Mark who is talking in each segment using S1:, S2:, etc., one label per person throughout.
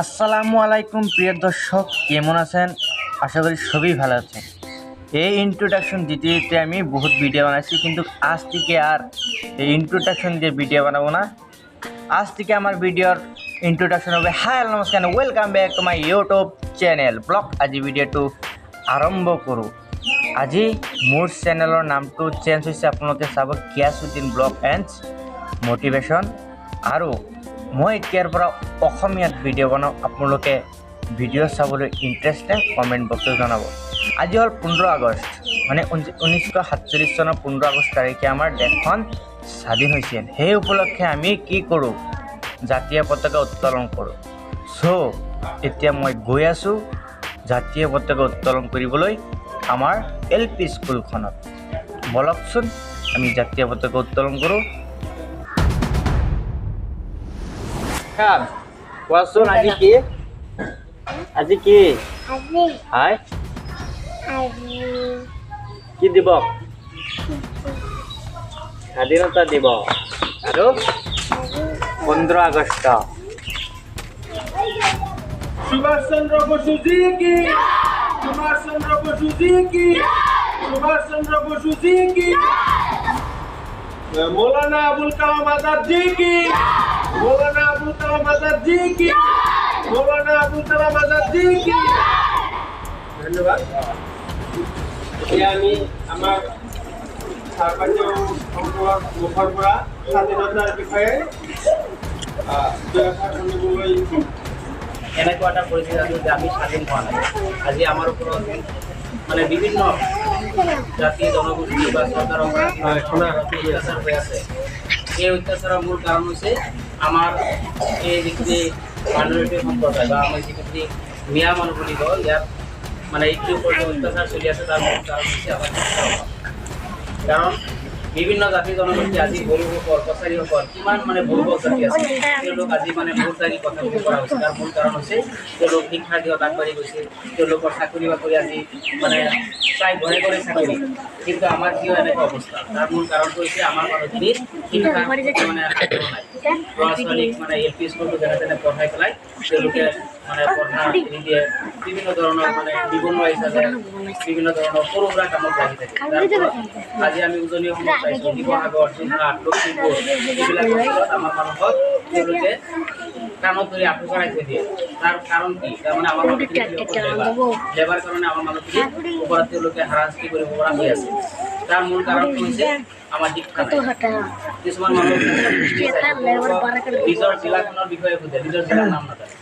S1: আসসালামু আলাইকুম প্রিয় দর্শক, কেমন আছেন? আশা করি সবই ভালো আছেন। এই ইন্ট্রোডাকশন দিতে দিতে আমি বহুত ভিডিও বানাইছি, কিন্তু আজ থেকে আর এই ইন্ট্রোডাকশন দিয়ে ভিডিও বানাবো না। আজ থেকে আমার ভিডিওর ইন্ট্রোডাকশন হবে হাই নমস্কাৰ, welcome back to my YouTube channel blog. আজি ভিডিঅ'টো আৰম্ভ কৰোঁ। আজি মোৰ চেনেলৰ নামটো চেঞ্জ হৈছে, আপোনালোকে চাব গিয়াছুদ্দিন ব্লগ এণ্ড মটিভেশ্যন। আৰু মই এতিয়াৰ পৰা অসমীয়াত ভিডিঅ' বনাওঁ। আপোনালোকে ভিডিঅ' চাবলৈ ইণ্টাৰেষ্টেড কমেণ্ট বক্সত জনাব। আজি হ'ল 15 আগষ্ট, মানে 1947 চনৰ 15 আগষ্ট তাৰিখে আমাৰ দেশখন স্বাধীন হৈছিল। সেই উপলক্ষে আমি কি কৰোঁ? জাতীয় পতাকা উত্তোলন কৰোঁ। চ' এতিয়া মই গৈ আছোঁ জাতীয় পতাকা উত্তোলন কৰিবলৈ আমাৰ LP স্কুলখনত। বলকচোন আমি জাতীয় পতাকা উত্তোলন কৰোঁ। কোৱাচোন আজি কি? হাই কি দিৱস? স্বাধীনতা দিৱস। আৰু 15 আগষ্ট।
S2: सुभाष चंद्र बोस जी की, सुभाष चंद्र बोस जी की, सुभाष चंद्र बोस जी की, मौलाना अबुल कलाम आजाद जी की, मौलाना अबुल कलाम आजाद जी की, मौलाना अबुल कलाम आजाद जी की। ধন্যবাদ। এতিয়া আমি আমাৰ চাৰপাঞ্চ সম্পৰ্ক মুখৰ পৰা স্বাধীনতাৰ বিষয়ে দুআষাৰ শুনিবলৈ
S1: এনেকুৱা এটা পৰিস্থিতি আছিল যে আমি স্বাধীন হোৱা নাই। আজি আমাৰ ওপৰত মানে বিভিন্ন জাতি জনগোষ্ঠী বা চৰকাৰৰ পৰা অত্যাচাৰ হৈ আছে। এই অত্যাচাৰৰ মূল কাৰণ হৈছে আমাৰ এই যিখিনি মাইনৰিটি সম্প্ৰদায় বা আমাৰ যিখিনি মিয়া মানুহ বুলি কয়, ইয়াত মানে এইটো ওপৰত অত্যাচাৰ চলি আছে। তাৰ মূল কাৰণ হৈছে আমাৰ শিক্ষাৰ অভাৱ। কাৰণ বিভিন্ন জাতি জনগোষ্ঠী আজি বড়োসকল, কছাৰীসকল, কিমান মানে বড়ো জাতি আছে, তেওঁলোক আজি মানে বহুত জাতি কথা ক'ব পৰা হৈছে। তাৰ মূল কাৰণ হৈছে তেওঁলোক শিক্ষাৰ দিশত আগবাঢ়ি গৈছে। তেওঁলোকৰ চাকৰি বাকৰি আজি মানে প্ৰায় ঘৰে ঘৰে চাকৰি, কিন্তু আমাৰ কিয় এনেকুৱা অৱস্থা? তাৰ মূল কাৰণটো হৈছে আমাৰ মানুহখিনি শিক্ষা মানে আগ্ৰহ নাই। ল'ৰা ছোৱালীক মানে LP স্কুলটো যেনে তেনে পঢ়াই পেলাই তেওঁলোকে মানে পঢ়া এৰি দিয়ে। বিভিন্ন ধৰণৰ মানে নিবনুৱা হিচাপে বিভিন্ন ধৰণৰ সৰু সুৰা কামত লাগি থাকে। যাৰ ফলত আজি আমি উজনি অসমত পাইছোঁ শিৱসাগৰ, যোৰহাট, লখিমপুৰ, এইবিলাক অঞ্চলত আমাৰ মানুহক তেওঁলোকে কামত ধৰি আঁঠু কৰাই থৈ দিয়ে। তাৰ কাৰণ কি? তাৰমানে আমাৰ মানুহখিনি লেবাৰ কাৰণে আমাৰ মানুহখিনি ওপৰত তেওঁলোকে হাৰাশাস্তি কৰিব পৰা হৈ আছে। তাৰ মূল কাৰণটো হৈছে আমাৰ শিক্ষা নাই। কিছুমান মানুহ নিজৰ জিলাখনৰ বিষয়ে সোধে, নিজৰ জিলাৰ নাম নাজানে,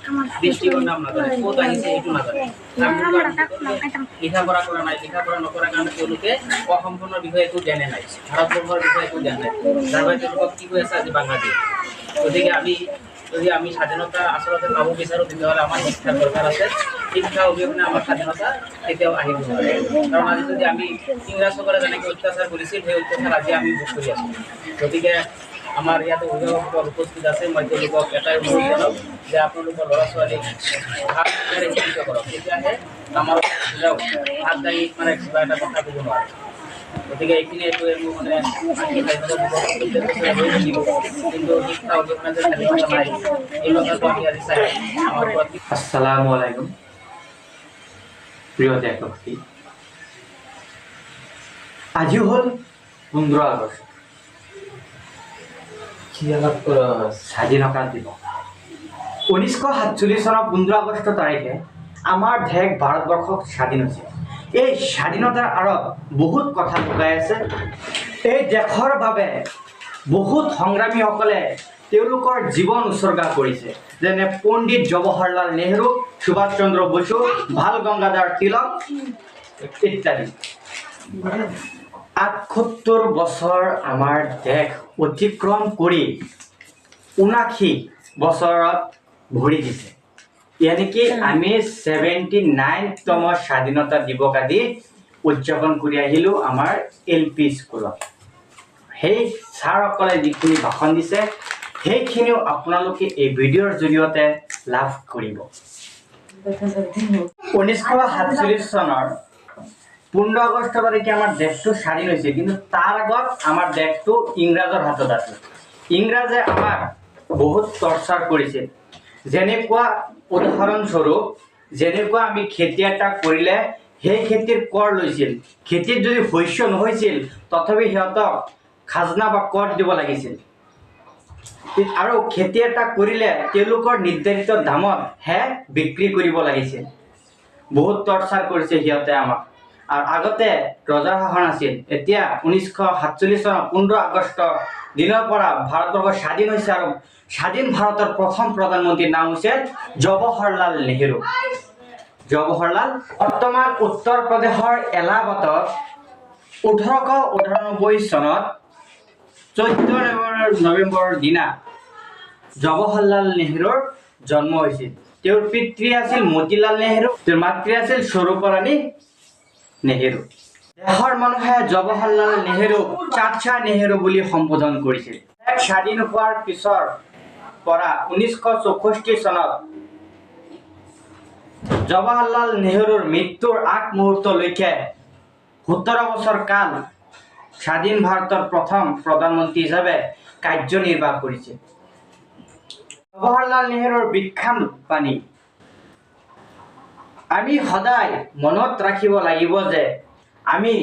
S1: ডিষ্ট্ৰিক্টৰ নাম নাজানে, ক'ত আহিছে সেইটো নাজানে। তাৰ মূল কাৰণ লিখা পঢ়া কৰা নাই। লিখা পঢ়া নকৰাৰ কাৰণে তেওঁলোকে অসমখনৰ বিষয়ে একো জ্ঞানে নাই, ভাৰতবৰ্ষৰ বিষয়ে একো জ্ঞান নাই। যাৰ বাবে তেওঁলোকক কি কৈ আছে আজি বাংলাদেশ। গতিকে যদি আমি স্বাধীনতা আচলতে পাব বিচাৰোঁ, তেতিয়াহ'লে আমাৰ শিক্ষাৰ দৰকাৰ আছে। শিক্ষা অবিহনে আমাৰ স্বাধীনতা কেতিয়াও আহিব নোৱাৰে। কাৰণ আজি যদি আমি ইংৰাজসকলে যেনেকৈ অত্যাচাৰ কৰিছিল, সেই অত্যাচাৰ আজি আমি ভোগ কৰি আছোঁ। গতিকে আমাৰ ইয়াতে অভিভাৱকসকল উপস্থিত আছে। মই তেওঁলোকক এটাই অনুৰোধ জনাওঁ যে আপোনালোকৰ ল'ৰা ছোৱালীক ভাত শিক্ষিত কৰক, তেতিয়াহে আমাৰ হাত দাঙি মানে কিবা এটা কথা ক'ব নোৱাৰে। গতিকে এইখিনি এইটোৱে মোৰ মানে কিন্তু শিক্ষা অবিহনে যে স্বাধীনতা নাই, এই কথাটো আমি আজি চাই আমাৰ ওপৰত। আসসালামু আলাইকুম প্ৰিয় দেশবাসী, আজি হ'ল 15 আগষ্ট, স্বাধীনতা দিৱস। 1947 চনৰ 15 আগষ্ট তাৰিখে আমাৰ দেশ ভাৰতবৰ্ষ স্বাধীন হৈছে। এই স্বাধীনতাৰ আঁৰত বহুত কথা লুকাই আছে। এই দেশৰ বাবে বহুত সংগ্ৰামীসকলে তেওঁলোকৰ জীৱন উৎসৰ্গা কৰিছে, যেনে পণ্ডিত জৱাহৰলাল নেহৰু, সুভাষ চন্দ্ৰ বসু, বাল গংগাধৰ তিলক ইত্যাদি। 78 বছৰ আমাৰ দেশ অতিক্ৰম কৰি 79 বছৰত ভৰি দিছে। ইয়ানিকি আমি 79তম স্বাধীনতা দিৱস আদি উদযাপন কৰি আহিলোঁ আমাৰ LP স্কুলত। সেই ছাৰসকলে যিখিনি ভাষণ দিছে, সেইখিনিও আপোনালোকে এই ভিডিঅ'ৰ জৰিয়তে লাভ কৰিব। 1947 চনৰ 15 আগষ্ট তাৰিখে আমাৰ দেশটো স্বাধীন হৈছে, কিন্তু তাৰ আগত আমাৰ দেশটো ইংৰাজৰ হাতত আছিল। ইংৰাজে আমাক বহুত টৰ্চাৰ কৰিছিল।
S3: যেনেকুৱা উদাহৰণস্বৰূপ যেনেকুৱা আমি খেতি এটা কৰিলে সেই খেতিৰ কৰ লৈছিল, খেতিত যদি শস্য নহৈছিল তথাপি সিহঁতক খাজনা বা কৰ দিব লাগিছিল, আৰু খেতি এটা কৰিলে তেওঁলোকৰ নিৰ্ধাৰিত দামতহে বিক্ৰী কৰিব লাগিছিল। বহুত টৰ্চাৰ কৰিছে সিহঁতে আমাক। আৰু আগতে ৰজাৰ শাসন আছিল। এতিয়া 1947 চনৰ 15 আগষ্ট দিনৰ পৰা ভাৰতবৰ্ষ স্বাধীন হৈছে, আৰু স্বাধীন ভাৰতৰ প্ৰথম প্ৰধানমন্ত্ৰীৰ নাম হৈছে জৱাহৰলাল নেহেৰু। জৱাহৰলাল বৰ্তমান উত্তৰ প্ৰদেশৰ এলাহাবাদত 1889 চনত 14 নৱেম্বৰৰ দিনা জৱাহৰলাল নেহেৰুৰ জন্ম হৈছিল। তেওঁৰ পিতৃ আছিল মতিলাল নেহেৰু, তেওঁৰ মাতৃ আছিল স্বৰূপৰাণী নেহেৰু। দেশৰ মানুহে জৱাহৰলাল নেহেৰুক চাচা নেহেৰু বুলি সম্বোধন কৰিছিল। স্বাধীন হোৱাৰ পিছৰ পৰা 1964 চনত জৱাহৰলাল নেহেৰুৰ মৃত্যুৰ আগ মুহূৰ্তলৈকে 17 বছৰ কাল স্বাধীন ভাৰতৰ প্ৰথম প্ৰধানমন্ত্ৰী হিচাপে কাৰ্যনিৰ্বাহ কৰিছিল। জৱাহৰলাল নেহেৰুৰ বিখ্যাত বাণী আমি সদায় মনত ৰাখিব লাগিব যে আমি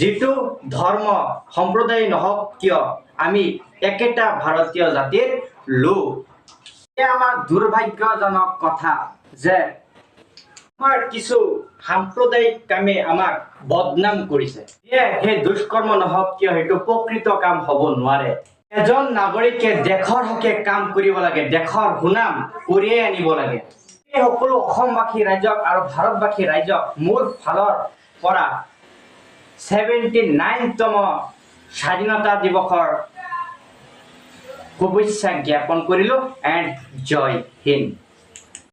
S3: যিটো ধৰ্ম সম্প্ৰদায় নহওক কিয় আমি একেটা ভাৰতীয় জাতিৰ লোক। এয়া আমাৰ দুৰ্ভাগ্যজনক কথা যে আমাৰ কিছু সাম্প্ৰদায়িক কামে আমাক বদনাম কৰিছে। সেই দুষ্কৰ্ম নহওক কিয় সেইটো প্ৰকৃত কাম হ'ব নোৱাৰে। এজন নাগৰিকে দেশৰ হকে কাম কৰিব লাগে, দেশৰ সুনাম কঢ়িয়াই আনিব লাগে। এই সকলো অসমবাসী ৰাইজক আৰু ভাৰতবাসী ৰাইজক মোৰ ফালৰ পৰা 79তম স্বাধীনতা দিৱসৰ শুভেচ্ছা জ্ঞাপন কৰিলো। এণ্ড জয় হিন্দ।